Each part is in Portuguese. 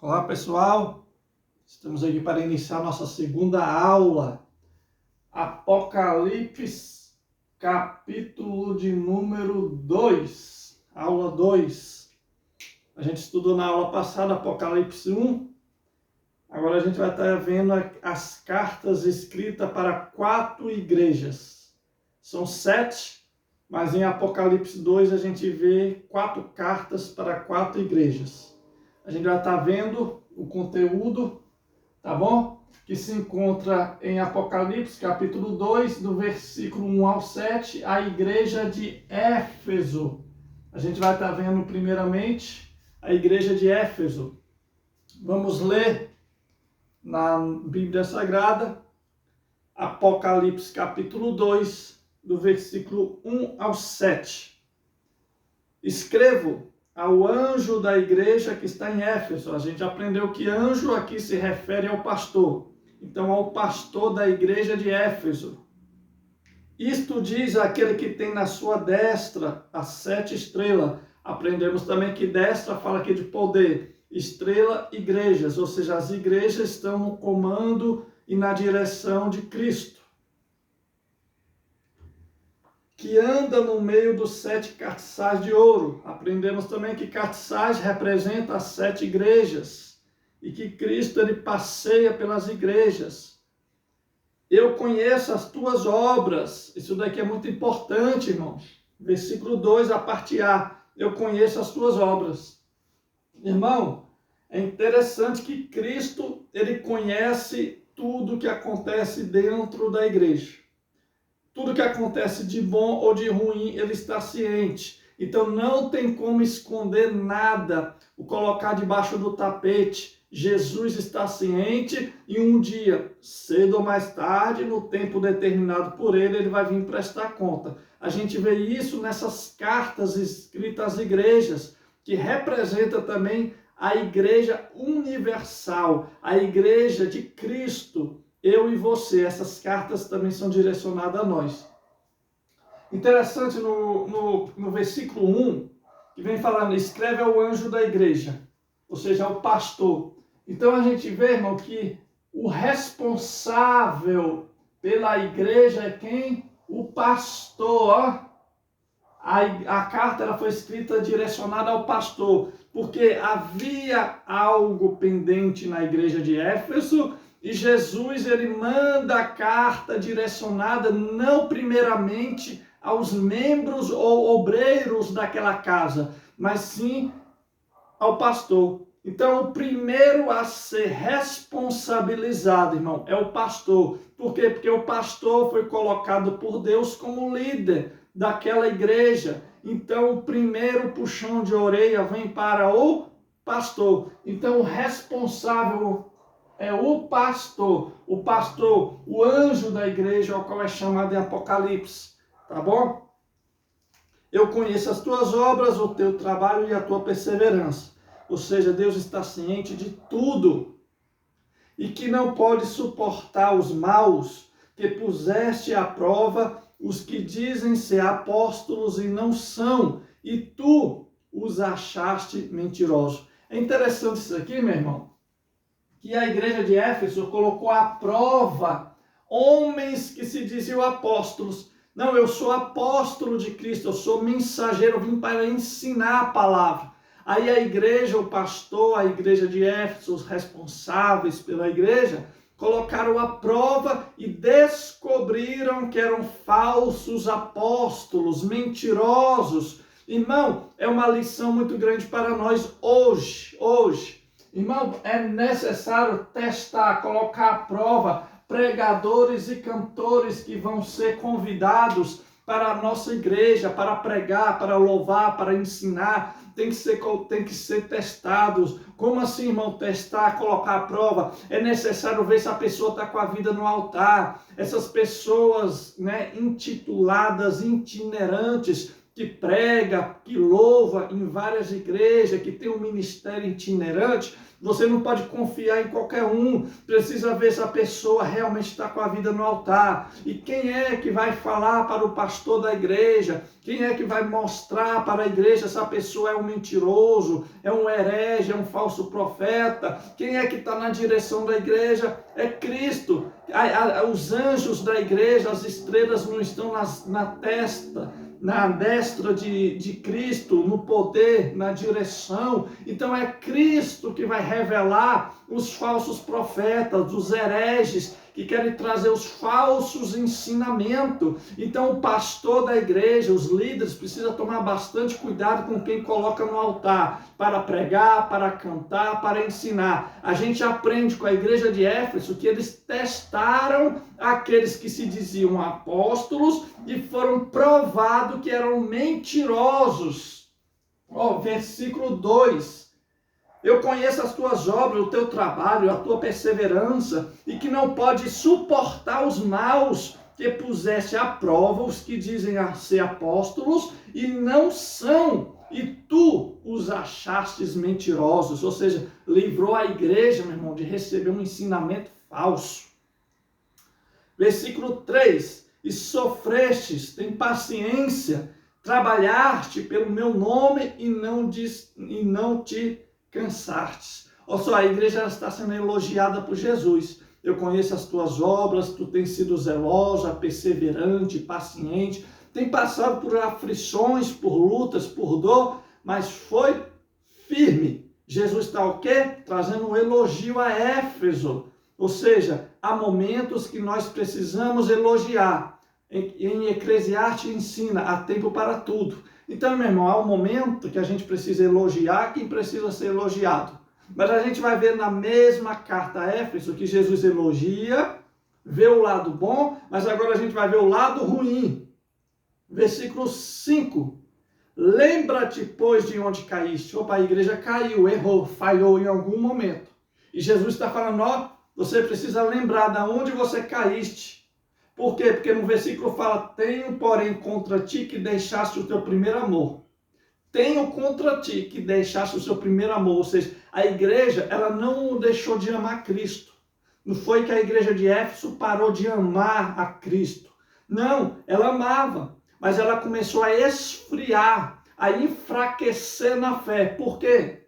Olá pessoal, estamos aqui para iniciar nossa segunda aula, Apocalipse, capítulo de número 2, aula 2. A gente estudou na aula passada Apocalipse 1, agora a gente vai estar vendo as cartas escritas para 4 igrejas. São 7, mas em Apocalipse 2 a gente vê 4 cartas para 4 igrejas. A gente vai estar vendo o conteúdo, tá bom? Que se encontra em Apocalipse, capítulo 2, do versículo 1 ao 7, a igreja de Éfeso. A gente vai estar vendo primeiramente a igreja de Éfeso. Vamos ler na Bíblia Sagrada, Apocalipse, capítulo 2, do versículo 1 ao 7. Escrevo ao anjo da igreja que está em Éfeso. A gente aprendeu que anjo aqui se refere ao pastor. Então, ao pastor da igreja de Éfeso. Isto diz aquele que tem na sua destra as 7 estrelas. Aprendemos também que destra fala aqui de poder. Estrela, igrejas, ou seja, as igrejas estão no comando e na direção de Cristo. Que anda no meio dos 7 castiçais de ouro. Aprendemos também que castiçais representa as 7 igrejas e que Cristo ele passeia pelas igrejas. Eu conheço as tuas obras. Isso daqui é muito importante, irmãos. Versículo 2, a parte A. Eu conheço as tuas obras. Irmão, é interessante que Cristo ele conhece tudo que acontece dentro da igreja. Tudo que acontece de bom ou de ruim, ele está ciente. Então não tem como esconder nada, o colocar debaixo do tapete. Jesus está ciente e um dia, cedo ou mais tarde, no tempo determinado por ele, ele vai vir prestar conta. A gente vê isso nessas cartas escritas às igrejas, que representa também a igreja universal, a igreja de Cristo. Eu e você, essas cartas também são direcionadas a nós. Interessante no versículo 1, que vem falando, escreve ao anjo da igreja, ou seja, ao pastor. Então a gente vê, irmão, que o responsável pela igreja é quem? O pastor. A carta ela foi escrita direcionada ao pastor, porque havia algo pendente na igreja de Éfeso, e Jesus ele manda a carta direcionada não primeiramente aos membros ou obreiros daquela casa, mas sim ao pastor. Então, o primeiro a ser responsabilizado, irmão, é o pastor. Por quê? Porque o pastor foi colocado por Deus como líder daquela igreja. Então, o primeiro puxão de orelha vem para o pastor. Então, o responsável é o pastor, o anjo da igreja, ao qual é chamado em Apocalipse, tá bom? Eu conheço as tuas obras, o teu trabalho e a tua perseverança. Ou seja, Deus está ciente de tudo e que não pode suportar os maus, que puseste à prova os que dizem ser apóstolos e não são, e tu os achaste mentirosos. É interessante isso aqui, meu irmão, que a igreja de Éfeso colocou à prova homens que se diziam apóstolos. Não, eu sou apóstolo de Cristo, eu sou mensageiro, eu vim para ensinar a palavra. Aí a igreja, o pastor, a igreja de Éfeso, os responsáveis pela igreja, colocaram à prova e descobriram que eram falsos apóstolos, mentirosos. Irmão, é uma lição muito grande para nós hoje. Irmão, é necessário testar, colocar à prova pregadores e cantores que vão ser convidados para a nossa igreja, para pregar, para louvar, para ensinar. Tem que ser testados. Como assim, irmão? Testar, colocar à prova. É necessário ver se a pessoa está com a vida no altar. Essas pessoas, intituladas itinerantes, que prega, que louva em várias igrejas, que tem um ministério itinerante, você não pode confiar em qualquer um. Precisa ver se a pessoa realmente está com a vida no altar. E quem é que vai falar para o pastor da igreja? Quem é que vai mostrar para a igreja se a pessoa é um mentiroso, é um herege, é um falso profeta? Quem é que está na direção da igreja? É Cristo. Os anjos da igreja, as estrelas não estão na testa, na destra de Cristo, no poder, na direção. Então é Cristo que vai revelar os falsos profetas, os hereges, que querem trazer os falsos ensinamentos. Então o pastor da igreja, os líderes, precisam tomar bastante cuidado com quem coloca no altar, para pregar, para cantar, para ensinar. A gente aprende com a igreja de Éfeso que eles testaram aqueles que se diziam apóstolos e foram provados que eram mentirosos. Versículo 2. Eu conheço as tuas obras, o teu trabalho, a tua perseverança, e que não pode suportar os maus, que puseste à prova os que dizem a ser apóstolos e não são, e tu os achastes mentirosos. Ou seja, livrou a igreja, meu irmão, de receber um ensinamento falso. Versículo 3. E sofrestes, tem paciência, trabalhaste pelo meu nome e não te cansastes. Olha só, a igreja está sendo elogiada por Jesus. Eu conheço as tuas obras, tu tens sido zelosa, perseverante, paciente, tem passado por aflições, por lutas, por dor, mas foi firme. Jesus está o quê? Trazendo um elogio a Éfeso. Ou seja, há momentos que nós precisamos elogiar. Em Eclesiastes ensina, há tempo para tudo. Então, meu irmão, há um momento que a gente precisa elogiar quem precisa ser elogiado. Mas a gente vai ver na mesma carta a Éfeso que Jesus elogia, vê o lado bom, mas agora a gente vai ver o lado ruim. Versículo 5. Lembra-te, pois, de onde caíste. Opa, a igreja caiu, errou, falhou em algum momento. E Jesus está falando, você precisa lembrar de onde você caíste. Por quê? Porque no versículo fala, tenho, porém, contra ti que deixaste o teu primeiro amor. Tenho contra ti que deixaste o seu primeiro amor. Ou seja, a igreja, ela não deixou de amar Cristo. Não foi que a igreja de Éfeso parou de amar a Cristo. Não, ela amava, mas ela começou a esfriar, a enfraquecer na fé. Por quê?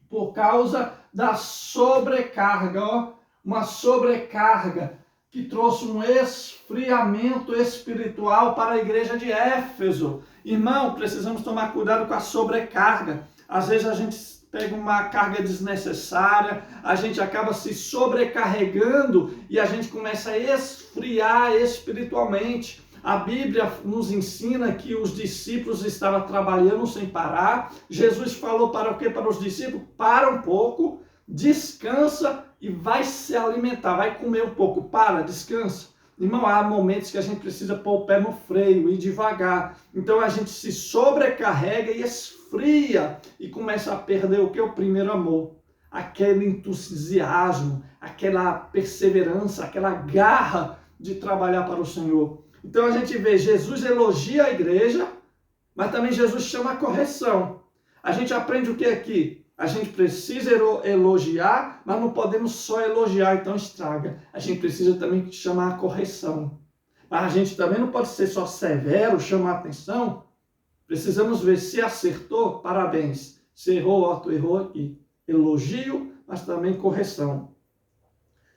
Por causa da sobrecarga, uma sobrecarga que trouxe um esfriamento espiritual para a igreja de Éfeso. Irmão, precisamos tomar cuidado com a sobrecarga. Às vezes a gente pega uma carga desnecessária, a gente acaba se sobrecarregando e a gente começa a esfriar espiritualmente. A Bíblia nos ensina que os discípulos estavam trabalhando sem parar. Jesus falou para o quê? Para os discípulos, para um pouco, descansa e vai se alimentar, vai comer um pouco, para, descansa. Irmão, há momentos que a gente precisa pôr o pé no freio e devagar. Então a gente se sobrecarrega e esfria e começa a perder o que? O primeiro amor. Aquele entusiasmo, aquela perseverança, aquela garra de trabalhar para o Senhor. Então a gente vê, Jesus elogia a igreja, mas também Jesus chama a correção. A gente aprende o que aqui? A gente precisa elogiar, mas não podemos só elogiar, então estraga. A gente precisa também chamar a correção. Mas a gente também não pode ser só severo, chamar a atenção. Precisamos ver se acertou, parabéns. Se errou, tu errou aqui. Elogio, mas também correção.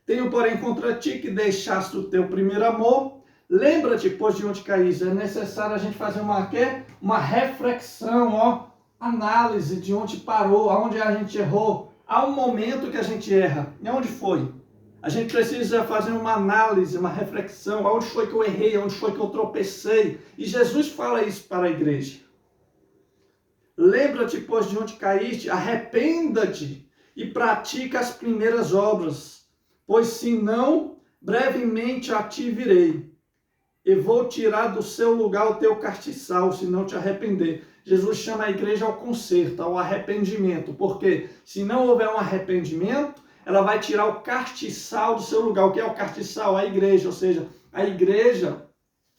Tenho, porém, contra ti que deixaste o teu primeiro amor. Lembra-te, pois, de onde caíste. É necessário a gente fazer uma reflexão, análise de onde parou, aonde a gente errou. Há um momento que a gente erra. E onde foi? A gente precisa fazer uma análise, uma reflexão. Aonde foi que eu errei? Aonde foi que eu tropecei? E Jesus fala isso para a igreja. Lembra-te, pois, de onde caíste, arrependa-te e pratica as primeiras obras. Pois senão, brevemente a ti virei. E vou tirar do seu lugar o teu castiçal, se não te arrepender. Jesus chama a igreja ao conserto, ao arrependimento. Porque se não houver um arrependimento, ela vai tirar o castiçal do seu lugar. O que é o castiçal? A igreja. Ou seja, a igreja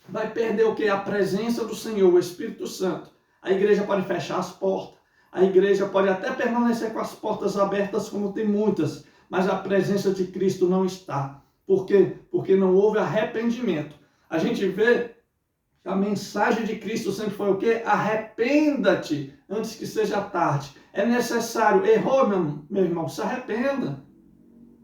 vai perder o quê? A presença do Senhor, o Espírito Santo. A igreja pode fechar as portas, a igreja pode até permanecer com as portas abertas, como tem muitas, mas a presença de Cristo não está. Por quê? Porque não houve arrependimento. A gente vê que a mensagem de Cristo sempre foi o quê? Arrependa-te antes que seja tarde. É necessário. Errou, meu irmão? Se arrependa.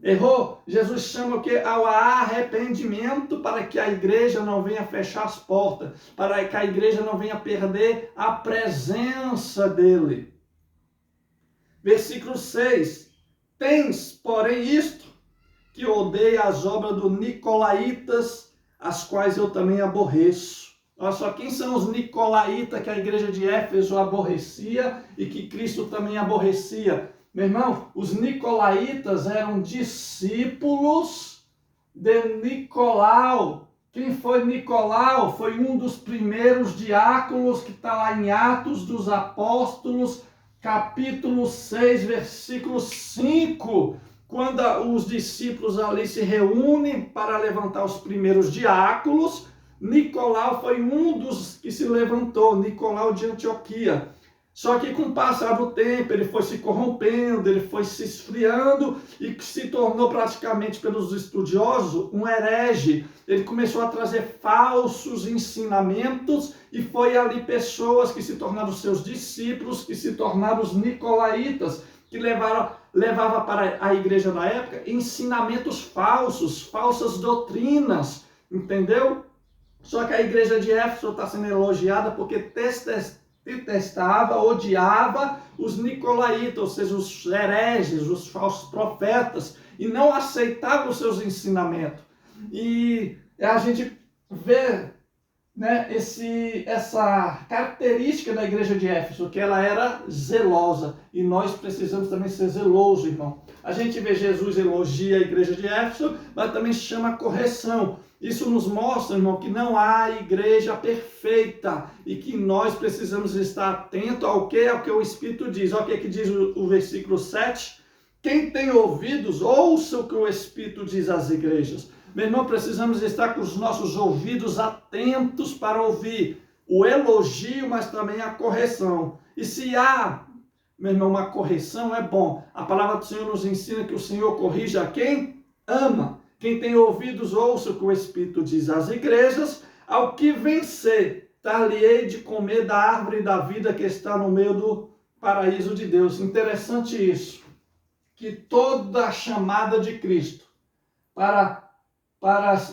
Errou? Jesus chama o quê? Ao arrependimento, para que a igreja não venha fechar as portas, para que a igreja não venha perder a presença dele. Versículo 6. Tens, porém, isto, que odeia as obras dos nicolaítas, as quais eu também aborreço. Olha só, quem são os nicolaítas que a igreja de Éfeso aborrecia e que Cristo também aborrecia? Meu irmão, os nicolaítas eram discípulos de Nicolau. Quem foi Nicolau? Foi um dos primeiros diáconos que está lá em Atos dos Apóstolos, capítulo 6, versículo 5. Quando os discípulos ali se reúnem para levantar os primeiros diáconos, Nicolau foi um dos que se levantou, Nicolau de Antioquia. Só que com o passar do tempo, ele foi se corrompendo, ele foi se esfriando e se tornou praticamente, pelos estudiosos, um herege. Ele começou a trazer falsos ensinamentos e foi ali pessoas que se tornaram seus discípulos, que se tornaram os nicolaítas, que levava para a igreja da época ensinamentos falsos, falsas doutrinas, entendeu? Só que a igreja de Éfeso está sendo elogiada porque detestava, odiava os nicolaítas, ou seja, os hereges, os falsos profetas, e não aceitava os seus ensinamentos. E a gente vê, né, essa característica da igreja de Éfeso, que ela era zelosa, e nós precisamos também ser zelosos, irmão. A gente vê Jesus elogia a igreja de Éfeso, mas também chama correção. Isso nos mostra, irmão, que não há igreja perfeita e que nós precisamos estar atentos ao que o Espírito diz. Olha o que diz o versículo 7. Quem tem ouvidos, ouça o que o Espírito diz às igrejas. Meu irmão, precisamos estar com os nossos ouvidos atentos para ouvir o elogio, mas também a correção. E se há, meu irmão, uma correção, é bom. A palavra do Senhor nos ensina que o Senhor corrige a quem ama. Quem tem ouvidos, ouça o que o Espírito diz às igrejas. Ao que vencer, dar-lhe-ei de comer da árvore da vida que está no meio do paraíso de Deus. Interessante isso, que toda a chamada de Cristo para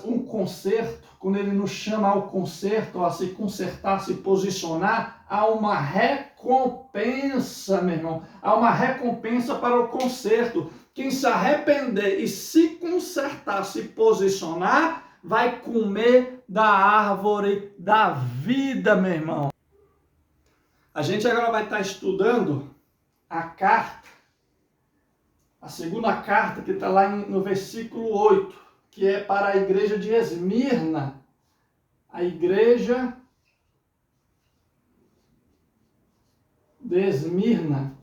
um conserto, quando ele nos chama ao conserto, a se consertar, se posicionar, há uma recompensa, meu irmão. Há uma recompensa para o conserto. Quem se arrepender e se consertar, se posicionar, vai comer da árvore da vida, meu irmão. A gente agora vai estar estudando a carta, a segunda carta que está lá no versículo 8, que é para a igreja de Esmirna. A igreja de Esmirna.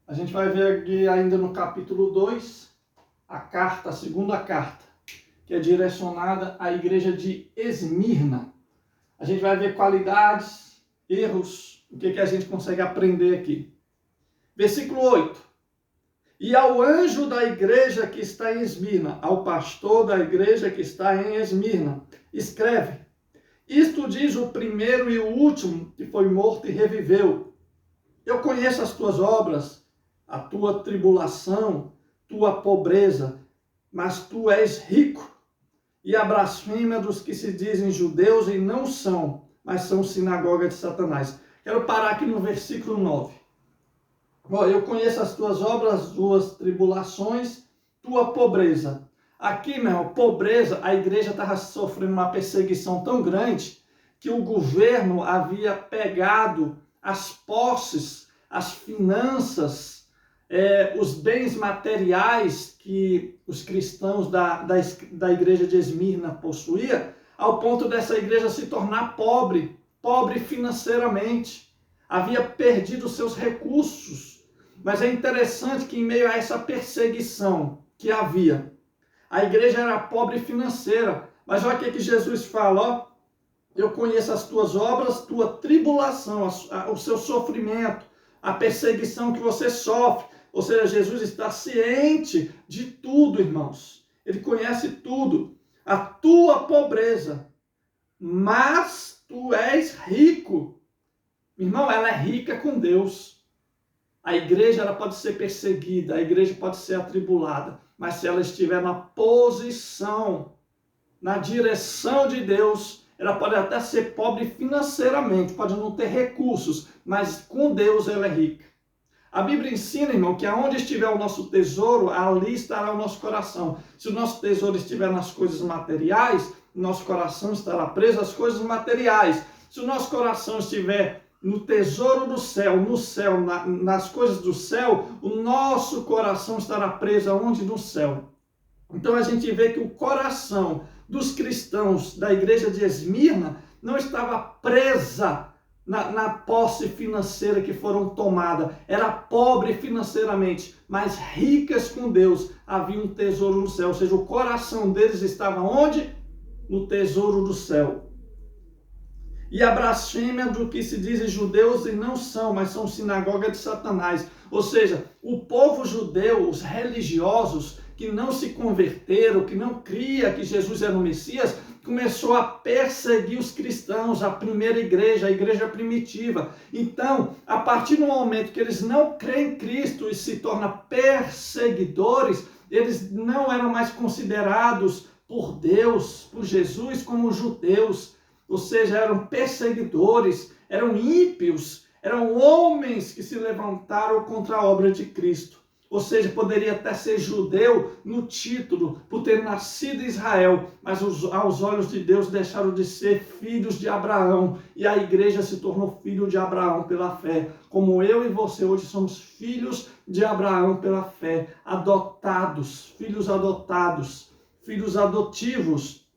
A gente vai ver aqui ainda no capítulo 2, a segunda carta, que é direcionada à igreja de Esmirna. A gente vai ver qualidades, erros, o que a gente consegue aprender aqui. Versículo 8. E ao anjo da igreja que está em Esmirna, ao pastor da igreja que está em Esmirna, escreve: isto diz o primeiro e o último, que foi morto e reviveu. Eu conheço as tuas obras, a tua tribulação, tua pobreza, mas tu és rico, e a blasfêmia dos que se dizem judeus e não são, mas são sinagoga de Satanás. Quero parar aqui no versículo 9. Bom, eu conheço as tuas obras, as tuas tribulações, tua pobreza. Aqui, meu irmão, pobreza, a igreja estava sofrendo uma perseguição tão grande que o governo havia pegado as posses, as finanças, os bens materiais que os cristãos da igreja de Esmirna possuíam, ao ponto dessa igreja se tornar pobre financeiramente. Havia perdido seus recursos. Mas é interessante que em meio a essa perseguição que havia, a igreja era pobre financeira. Mas olha o que Jesus fala, ó. Eu conheço as tuas obras, tua tribulação, o seu sofrimento, a perseguição que você sofre. Ou seja, Jesus está ciente de tudo, irmãos. Ele conhece tudo. A tua pobreza, mas tu és rico. Irmão, ela é rica com Deus. A igreja ela pode ser perseguida, a igreja pode ser atribulada, mas se ela estiver na posição, na direção de Deus, ela pode até ser pobre financeiramente, pode não ter recursos, mas com Deus ela é rica. A Bíblia ensina, irmão, que aonde estiver o nosso tesouro, ali estará o nosso coração. Se o nosso tesouro estiver nas coisas materiais, o nosso coração estará preso às coisas materiais. Se o nosso coração estiver no tesouro do céu, no céu, nas coisas do céu, o nosso coração estará preso aonde? No céu. Então a gente vê que o coração dos cristãos da igreja de Esmirna não estava presa na posse financeira que foram tomadas. Era pobre financeiramente, mas ricas com Deus. Havia um tesouro no céu. Ou seja, o coração deles estava onde? No tesouro do céu. E a blasfêmia do que se dizem judeus e não são, mas são sinagoga de Satanás. Ou seja, o povo judeu, os religiosos, que não se converteram, que não cria que Jesus era o Messias, começou a perseguir os cristãos, a primeira igreja, a igreja primitiva. Então, a partir do momento que eles não creem em Cristo e se tornam perseguidores, eles não eram mais considerados por Deus, por Jesus, como judeus. Ou seja, eram perseguidores, eram ímpios, eram homens que se levantaram contra a obra de Cristo. Ou seja, poderia até ser judeu no título, por ter nascido em Israel, mas aos olhos de Deus deixaram de ser filhos de Abraão, e a igreja se tornou filho de Abraão pela fé, como eu e você hoje somos filhos de Abraão pela fé, adotados, filhos adotivos,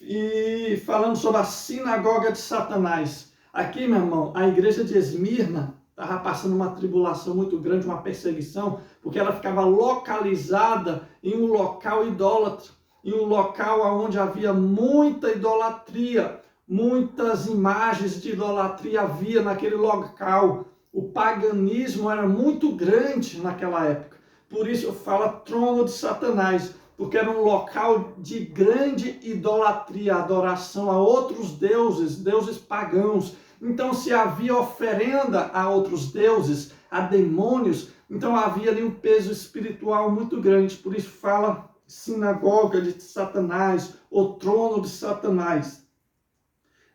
e falando sobre a sinagoga de Satanás. Aqui, meu irmão, a igreja de Esmirna estava passando uma tribulação muito grande, uma perseguição, porque ela ficava localizada em um local idólatra, em um local onde havia muita idolatria, muitas imagens de idolatria havia naquele local. O paganismo era muito grande naquela época. Por isso fala trono de Satanás, porque era um local de grande idolatria, adoração a outros deuses, deuses pagãos. Então, se havia oferenda a outros deuses, a demônios, então havia ali um peso espiritual muito grande. Por isso fala sinagoga de Satanás, ou trono de Satanás.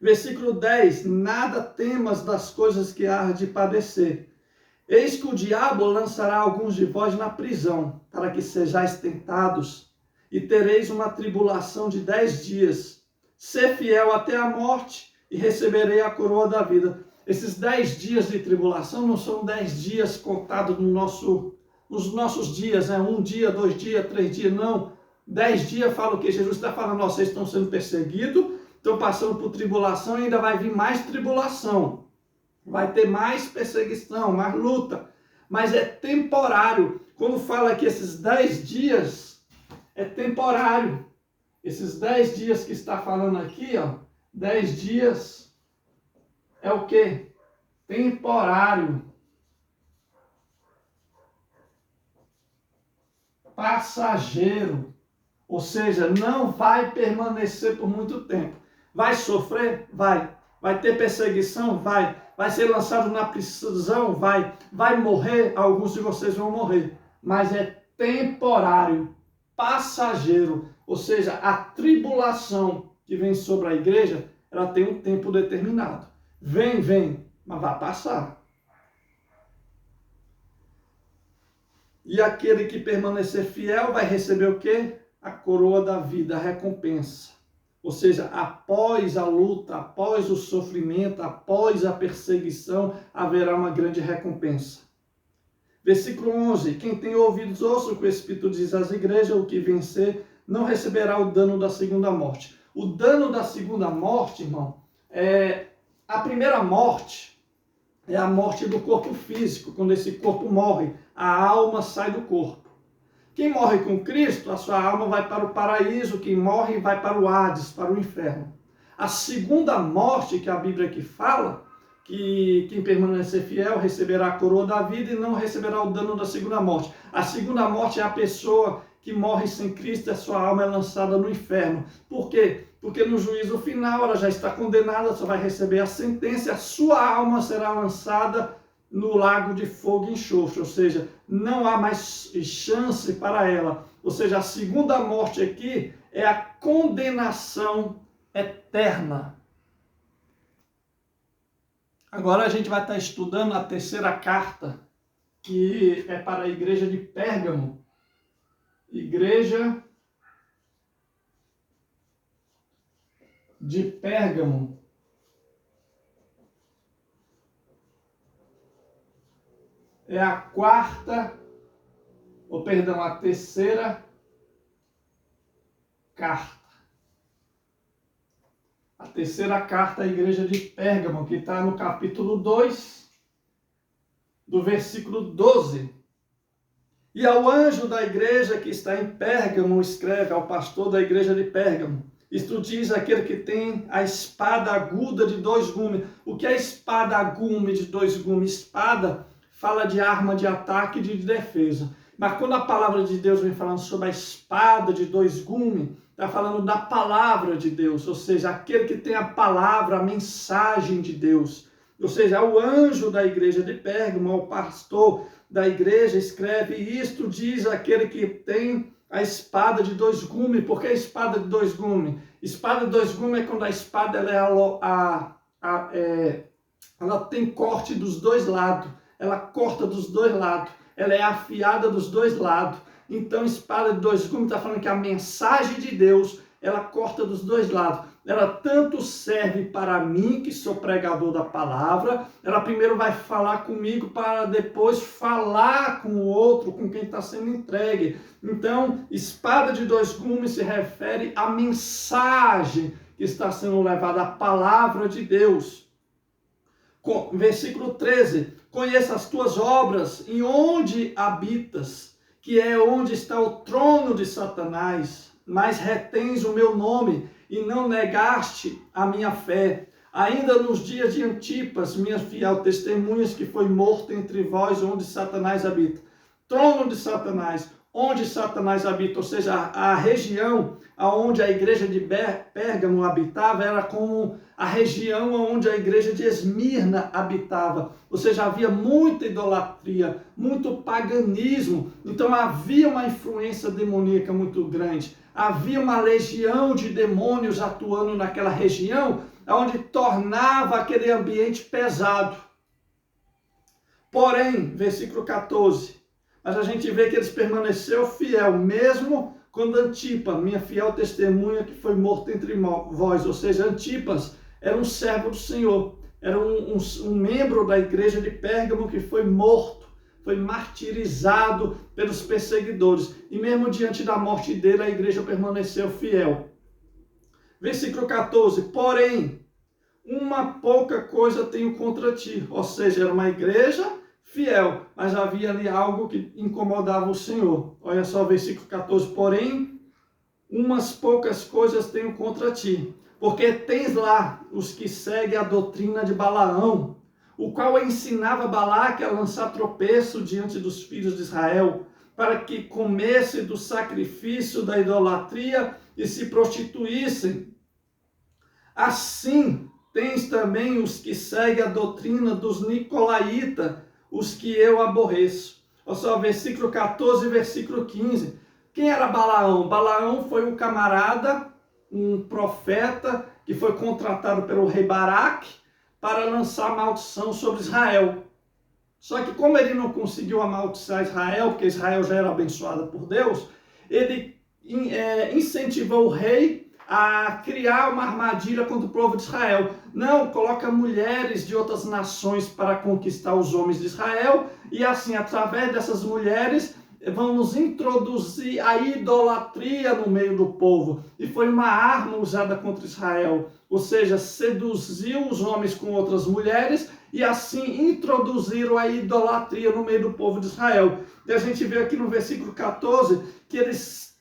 Versículo 10, nada temas das coisas que há de padecer. Eis que o diabo lançará alguns de vós na prisão, para que sejais tentados, e tereis uma tribulação de 10 dias. Sê fiel até a morte, e receberei a coroa da vida. Esses 10 dias de tribulação não são 10 dias contados nos nossos dias, né? 1 dia, 2 dias, 3 dias, não. 10 dias fala o que? Jesus está falando, ó, vocês estão sendo perseguidos, estão passando por tribulação e ainda vai vir mais tribulação. Vai ter mais perseguição, mais luta. Mas é temporário. Quando fala que esses 10 dias, é temporário. Esses 10 dias que está falando aqui, ó, 10 dias é o quê? Temporário. Passageiro. Ou seja, não vai permanecer por muito tempo. Vai sofrer? Vai. Vai ter perseguição? Vai. Vai ser lançado na prisão? Vai. Vai morrer? Alguns de vocês vão morrer. Mas é temporário. Passageiro. Ou seja, a tribulação que vem sobre a igreja, ela tem um tempo determinado. Vem, mas vai passar. E aquele que permanecer fiel vai receber o quê? A coroa da vida, a recompensa. Ou seja, após a luta, após o sofrimento, após a perseguição, haverá uma grande recompensa. Versículo 11. Quem tem ouvidos, ouça o que o Espírito diz às igrejas, o que vencer não receberá o dano da segunda morte. O dano da segunda morte, irmão, a primeira morte é a morte do corpo físico. Quando esse corpo morre, a alma sai do corpo. Quem morre com Cristo, a sua alma vai para o paraíso. Quem morre vai para o Hades, para o inferno. A segunda morte que a Bíblia aqui fala, que quem permanecer fiel receberá a coroa da vida e não receberá o dano da segunda morte. A segunda morte é a pessoa que morre sem Cristo, a sua alma é lançada no inferno. Por quê? Porque no juízo final ela já está condenada, só vai receber a sentença, a sua alma será lançada no lago de fogo e enxofre, ou seja, não há mais chance para ela. Ou seja, a segunda morte aqui é a condenação eterna. Agora a gente vai estar estudando a terceira carta, que é para a igreja de Pérgamo. Igreja de Pérgamo. É a terceira carta. A terceira carta à igreja de Pérgamo, que está no capítulo 2, do versículo 12. E ao anjo da igreja que está em Pérgamo, escreve ao pastor da igreja de Pérgamo. Isto diz aquele que tem a espada aguda de 2 gumes. O que é espada aguda de 2 gumes? Espada fala de arma de ataque e de defesa. Mas quando a palavra de Deus vem falando sobre a espada de 2 gumes, está falando da palavra de Deus, ou seja, aquele que tem a palavra, a mensagem de Deus. Ou seja, o anjo da igreja de Pérgamo, o pastor da igreja, escreve: isto diz aquele que tem a espada de 2 gumes. Por que a espada de 2 gumes? Espada de 2 gumes é quando a espada ela tem corte dos 2 lados, ela corta dos 2 lados, ela é afiada dos 2 lados. Então, espada de 2 gumes está falando que a mensagem de Deus, ela corta dos 2 lados. Ela tanto serve para mim, que sou pregador da palavra, ela primeiro vai falar comigo para depois falar com o outro, com quem está sendo entregue. Então, espada de 2 gumes se refere à mensagem que está sendo levada, a palavra de Deus. Versículo 13: conheça as tuas obras, em onde habitas, que é onde está o trono de Satanás, mas retens o meu nome e não negaste a minha fé. Ainda nos dias de Antipas, minha fiel testemunha, que foi morto entre vós, onde Satanás habita. Trono de Satanás, onde Satanás habita, ou seja, a região onde a igreja de Pérgamo habitava era como a região onde a igreja de Esmirna habitava. Ou seja, havia muita idolatria, muito paganismo. Então havia uma influência demoníaca muito grande. Havia uma legião de demônios atuando naquela região, onde tornava aquele ambiente pesado. Porém, versículo 14, mas a gente vê que eles permaneceu fiel, mesmo quando Antipas, minha fiel testemunha, que foi morto entre vós. Ou seja, Antipas era um servo do Senhor, era um membro da igreja de Pérgamo que foi morto, foi martirizado pelos perseguidores. E mesmo diante da morte dele, a igreja permaneceu fiel. Versículo 14, porém, uma pouca coisa tenho contra ti. Ou seja, era uma igreja fiel, mas havia ali algo que incomodava o Senhor. Olha só o versículo 14, porém, umas poucas coisas tenho contra ti, porque tens lá os que seguem a doutrina de Balaão, o qual ensinava Balaque a lançar tropeço diante dos filhos de Israel, para que comesse do sacrifício da idolatria e se prostituíssem. Assim, tens também os que seguem a doutrina dos nicolaítas, os que eu aborreço. Olha só, versículo 14 e versículo 15. Quem era Balaão? Balaão foi um camarada, um profeta, que foi contratado pelo rei Baraque para lançar maldição sobre Israel. Só que como ele não conseguiu amaldiçoar Israel, porque Israel já era abençoada por Deus, ele incentivou o rei a criar uma armadilha contra o povo de Israel. Não, coloca mulheres de outras nações para conquistar os homens de Israel, e assim, através dessas mulheres, vamos introduzir a idolatria no meio do povo. E foi uma arma usada contra Israel, ou seja, seduziu os homens com outras mulheres e assim introduziram a idolatria no meio do povo de Israel. E a gente vê aqui no versículo 14 que eles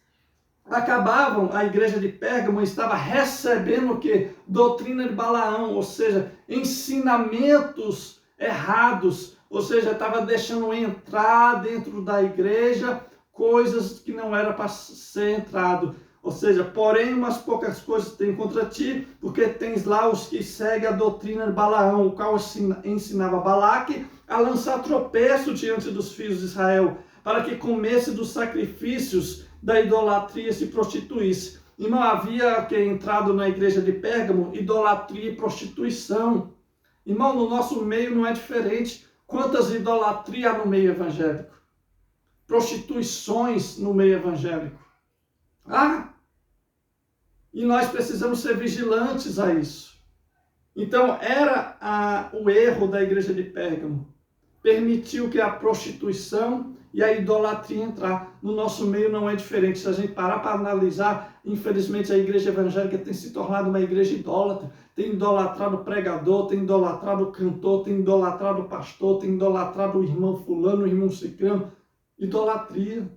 acabavam, a igreja de Pérgamo estava recebendo o quê? Doutrina de Balaão, ou seja, ensinamentos errados, ou seja, estava deixando entrar dentro da igreja coisas que não era para ser entrado. Ou seja, porém, umas poucas coisas tem contra ti, porque tens lá os que seguem a doutrina de Balaão, o qual ensinava Balaque a lançar tropeço diante dos filhos de Israel, para que comesse dos sacrifícios da idolatria e se prostituísse. E não havia que entrado na igreja de Pérgamo idolatria e prostituição. Irmão, no nosso meio não é diferente. Quantas idolatrias no meio evangélico? Prostituições no meio evangélico. E nós precisamos ser vigilantes a isso. Então, era o erro da igreja de Pérgamo. Permitiu que a prostituição e a idolatria entrar. No nosso meio não é diferente. Se a gente parar para analisar, infelizmente a igreja evangélica tem se tornado uma igreja idólatra. Tem idolatrado o pregador, tem idolatrado o cantor, tem idolatrado o pastor, tem idolatrado o irmão fulano, o irmão ciclano. Idolatria.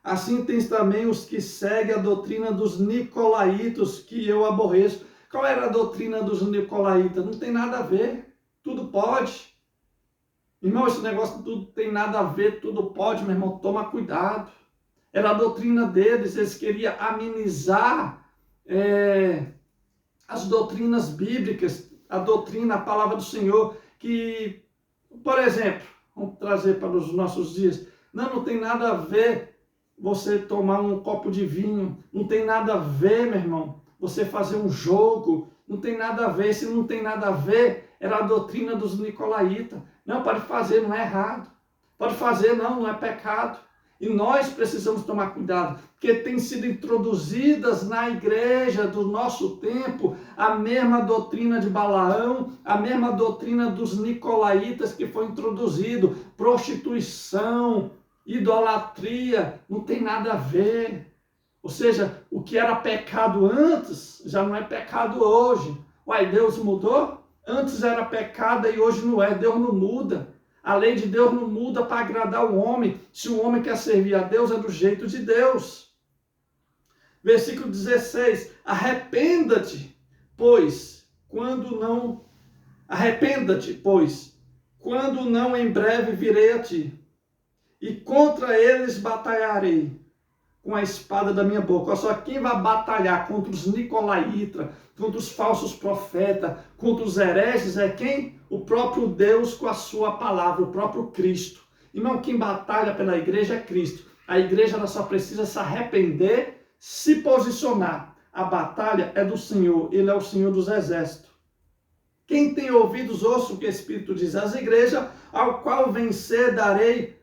Assim tem também os que seguem a doutrina dos nicolaítas, que eu aborreço. Qual era a doutrina dos nicolaítas? Não tem nada a ver. Tudo pode. Irmão, esse negócio tudo tem nada a ver, tudo pode, meu irmão, toma cuidado. Era a doutrina deles, eles queriam amenizar as doutrinas bíblicas, a doutrina, a palavra do Senhor, que, por exemplo, vamos trazer para os nossos dias, não tem nada a ver você tomar um copo de vinho, não tem nada a ver, meu irmão, você fazer um jogo, não tem nada a ver, se não tem nada a ver, era a doutrina dos nicolaítas. Não, pode fazer, não é errado. Pode fazer, não é pecado. E nós precisamos tomar cuidado, porque tem sido introduzidas na igreja do nosso tempo a mesma doutrina de Balaão, a mesma doutrina dos nicolaítas que foi introduzido, prostituição, idolatria, não tem nada a ver. Ou seja, o que era pecado antes, já não é pecado hoje. Uai, Deus mudou? Antes era pecado e hoje não é. Deus não muda. A lei de Deus não muda para agradar o homem. Se o homem quer servir a Deus, é do jeito de Deus. Versículo 16. Arrependa-te, pois, quando não em breve virei a ti, e contra eles batalharei com a espada da minha boca. Olha só, quem vai batalhar contra os nicolaítas, contra os falsos profetas, contra os hereges, é quem? O próprio Deus com a sua palavra, o próprio Cristo. Irmão, quem batalha pela igreja é Cristo. A igreja ela só precisa se arrepender, se posicionar. A batalha é do Senhor, Ele é o Senhor dos exércitos. Quem tem ouvidos, ouça o que o Espírito diz às igrejas, ao qual vencer darei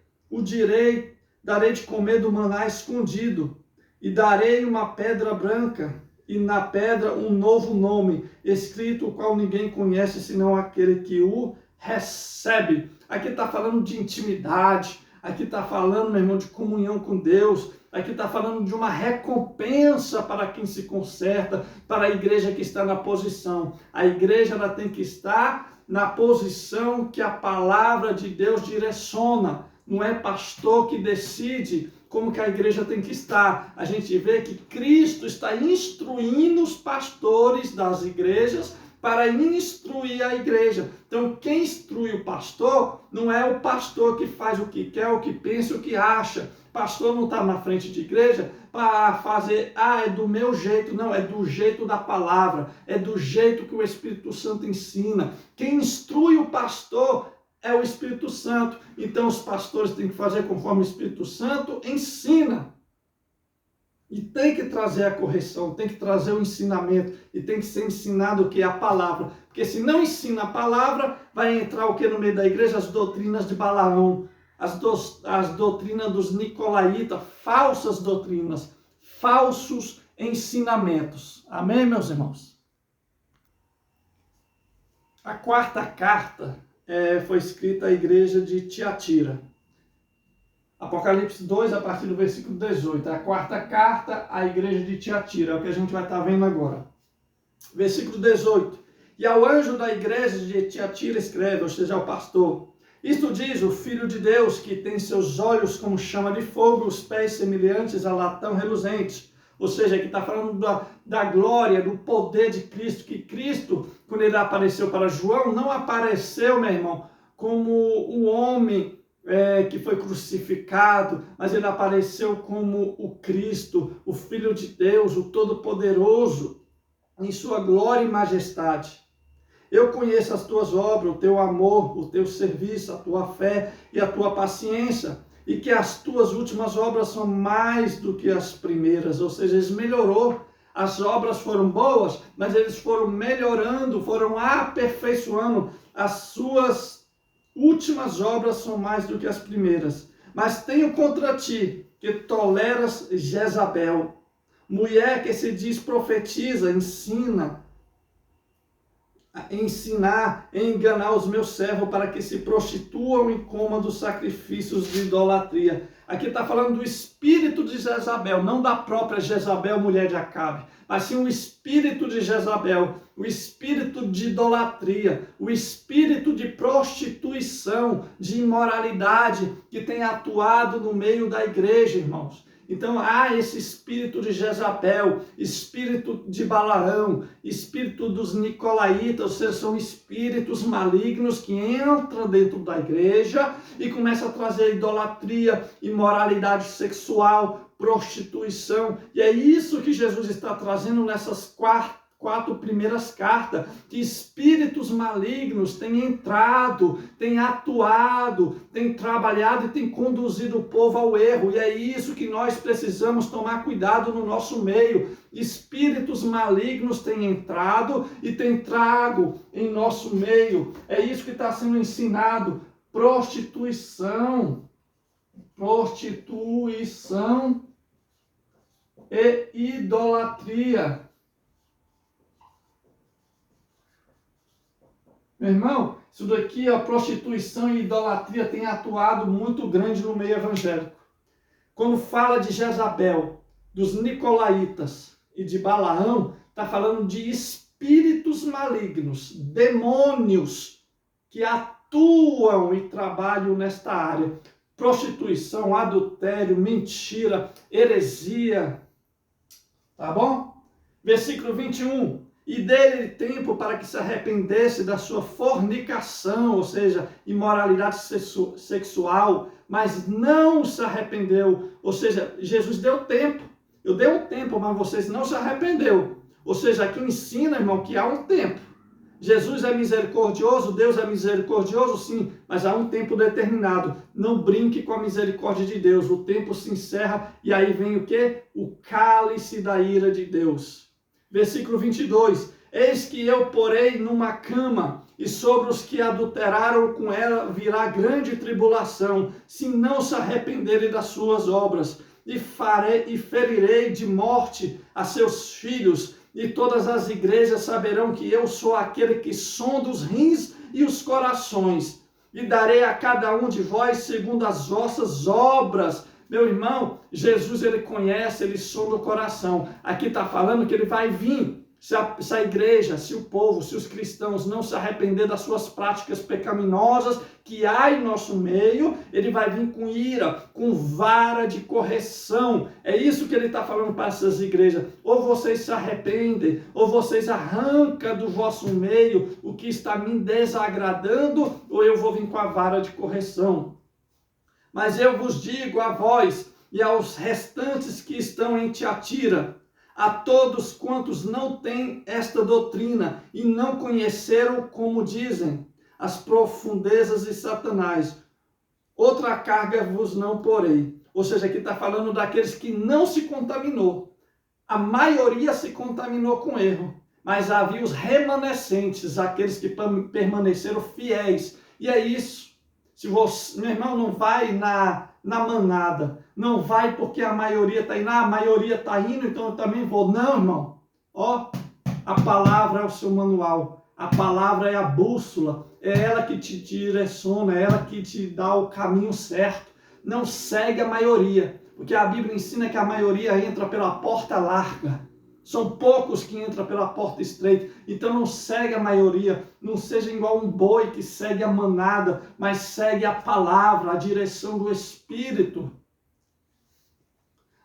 de comer do maná escondido, e darei uma pedra branca, e na pedra um novo nome, escrito o qual ninguém conhece, senão aquele que o recebe. Aqui está falando de intimidade, aqui está falando, meu irmão, de comunhão com Deus, aqui está falando de uma recompensa para quem se conserta, para a igreja que está na posição. A igreja ela tem que estar na posição que a palavra de Deus direciona. Não é pastor que decide como que a igreja tem que estar. A gente vê que Cristo está instruindo os pastores das igrejas para instruir a igreja. Então, quem instrui o pastor não é o pastor que faz o que quer, o que pensa, o que acha. O pastor não está na frente de igreja para fazer, é do meu jeito. Não, é do jeito da palavra, é do jeito que o Espírito Santo ensina. Quem instrui o pastor é o Espírito Santo. Então os pastores têm que fazer conforme o Espírito Santo ensina. E tem que trazer a correção, tem que trazer o ensinamento. E tem que ser ensinado o que é a palavra. Porque se não ensina a palavra, vai entrar o que no meio da igreja? As doutrinas de Balaão. As doutrinas dos nicolaítas. Falsas doutrinas. Falsos ensinamentos. Amém, meus irmãos? A quarta carta foi escrita à igreja de Tiatira. Apocalipse 2, a partir do versículo 18. É a quarta carta à igreja de Tiatira, é o que a gente vai estar vendo agora. Versículo 18. E ao anjo da igreja de Tiatira escreve, ou seja, ao pastor: isto diz o Filho de Deus, que tem seus olhos como chama de fogo, os pés semelhantes a latão reluzente. Ou seja, que está falando da glória, do poder de Cristo, que Cristo, quando ele apareceu para João, não apareceu, meu irmão, como o homem que foi crucificado, mas ele apareceu como o Cristo, o Filho de Deus, o Todo-Poderoso, em sua glória e majestade. Eu conheço as tuas obras, o teu amor, o teu serviço, a tua fé e a tua paciência, e que as tuas últimas obras são mais do que as primeiras. Ou seja, eles melhorou. As obras foram boas, mas eles foram melhorando, foram aperfeiçoando. As suas últimas obras são mais do que as primeiras. Mas tenho contra ti que toleras Jezabel, mulher que se diz profetiza, ensinar e enganar os meus servos para que se prostituam e comam dos sacrifícios de idolatria. Aqui está falando do espírito de Jezabel, não da própria Jezabel, mulher de Acabe, mas sim o espírito de Jezabel, o espírito de idolatria, o espírito de prostituição, de imoralidade que tem atuado no meio da igreja, irmãos. Então há esse espírito de Jezabel, espírito de Balaão, espírito dos nicolaítas, ou seja, são espíritos malignos que entram dentro da igreja e começam a trazer idolatria, imoralidade sexual, prostituição. E é isso que Jesus está trazendo nessas quatro primeiras cartas, que espíritos malignos têm entrado, têm atuado, têm trabalhado e têm conduzido o povo ao erro. E é isso que nós precisamos tomar cuidado no nosso meio. Espíritos malignos têm entrado e têm trago em nosso meio. É isso que está sendo ensinado. Prostituição e idolatria. Meu irmão, isso daqui, a prostituição e idolatria tem atuado muito grande no meio evangélico. Quando fala de Jezabel, dos nicolaítas e de Balaão, está falando de espíritos malignos, demônios que atuam e trabalham nesta área. Prostituição, adultério, mentira, heresia. Tá bom? Versículo 21. E dele tempo para que se arrependesse da sua fornicação, ou seja, imoralidade sexual, mas não se arrependeu. Ou seja, Jesus deu tempo. Eu dei um tempo, mas vocês não se arrependeu. Ou seja, aqui ensina, irmão, que há um tempo. Jesus é misericordioso, Deus é misericordioso, sim, mas há um tempo determinado. Não brinque com a misericórdia de Deus. O tempo se encerra e aí vem o quê? O cálice da ira de Deus. Versículo 22, eis que eu porei numa cama, e sobre os que adulteraram com ela virá grande tribulação, se não se arrependerem das suas obras, e ferirei de morte a seus filhos, e todas as igrejas saberão que eu sou aquele que sonda os rins e os corações, e darei a cada um de vós segundo as vossas obras. Meu irmão, Jesus, ele conhece, ele sonda o coração. Aqui está falando que ele vai vir. Se a igreja, se o povo, se os cristãos não se arrepender das suas práticas pecaminosas que há em nosso meio, ele vai vir com ira, com vara de correção. É isso que ele está falando para essas igrejas. Ou vocês se arrependem, ou vocês arrancam do vosso meio o que está me desagradando, ou eu vou vir com a vara de correção. Mas eu vos digo a vós e aos restantes que estão em Tiatira, a todos quantos não têm esta doutrina e não conheceram, como dizem, as profundezas de Satanás, outra carga vos não porei. Ou seja, aqui está falando daqueles que não se contaminou. A maioria se contaminou com erro, mas havia os remanescentes, aqueles que permaneceram fiéis. E é isso. Se você, meu irmão, não vai na manada, não vai porque a maioria está indo, a maioria está indo, então eu também vou. Não, irmão. Ó, a palavra é o seu manual, a palavra é a bússola, é ela que te direciona, é ela que te dá o caminho certo. Não segue a maioria, porque a Bíblia ensina que a maioria entra pela porta larga. São poucos que entram pela porta estreita. Então não segue a maioria. Não seja igual um boi que segue a manada, mas segue a palavra, a direção do Espírito.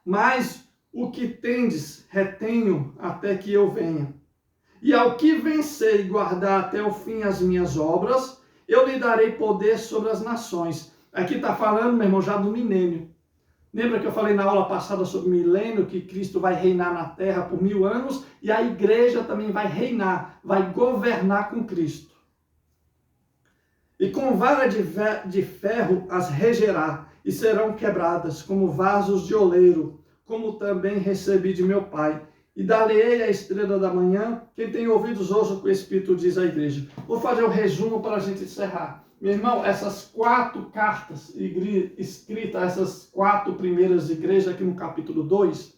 Mas o que tendes, retenho até que eu venha. E ao que vencer e guardar até o fim as minhas obras, eu lhe darei poder sobre as nações. Aqui está falando, meu irmão, já do milênio. Lembra que eu falei na aula passada sobre o milênio, que Cristo vai reinar na terra por 1000 anos, e a igreja também vai reinar, vai governar com Cristo. E com vara de ferro as regerá, e serão quebradas como vasos de oleiro, como também recebi de meu Pai. E dar-lhe-ei a estrela da manhã. Quem tem ouvidos, ouça o que o Espírito diz à igreja. Vou fazer um resumo para a gente encerrar. Meu irmão, essas 4 cartas escritas, essas 4 primeiras igrejas aqui no capítulo 2,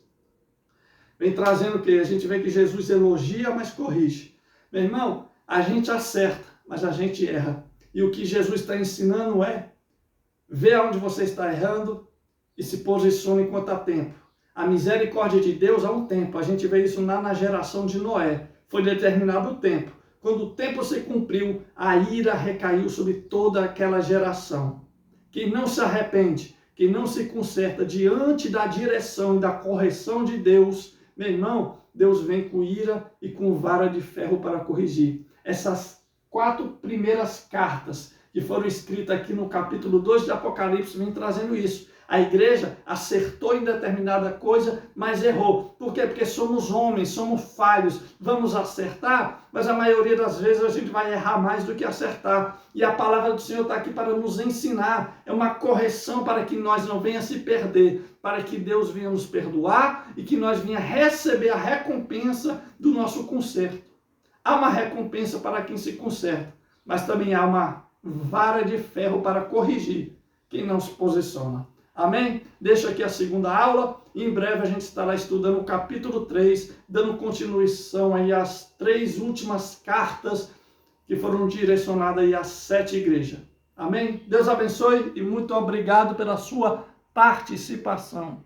vem trazendo o quê? A gente vê que Jesus elogia, mas corrige. Meu irmão, a gente acerta, mas a gente erra. E o que Jesus está ensinando é, vê aonde você está errando e se posicione enquanto há tempo. A misericórdia de Deus há um tempo. A gente vê isso na geração de Noé. Foi determinado o tempo. Quando o tempo se cumpriu, a ira recaiu sobre toda aquela geração. Quem não se arrepende, quem não se conserta diante da direção e da correção de Deus, meu irmão, Deus vem com ira e com vara de ferro para corrigir. Essas 4 primeiras cartas que foram escritas aqui no capítulo 2 de Apocalipse vem trazendo isso. A igreja acertou em determinada coisa, mas errou. Por quê? Porque somos homens, somos falhos. Vamos acertar, mas a maioria das vezes a gente vai errar mais do que acertar. E a palavra do Senhor está aqui para nos ensinar. É uma correção para que nós não venhamos se perder, para que Deus venha nos perdoar e que nós venhamos receber a recompensa do nosso conserto. Há uma recompensa para quem se conserta, mas também há uma vara de ferro para corrigir quem não se posiciona. Amém? Deixo aqui a segunda aula e em breve a gente estará estudando o capítulo 3, dando continuação aí às 3 últimas cartas que foram direcionadas aí às 7 igrejas. Amém? Deus abençoe e muito obrigado pela sua participação.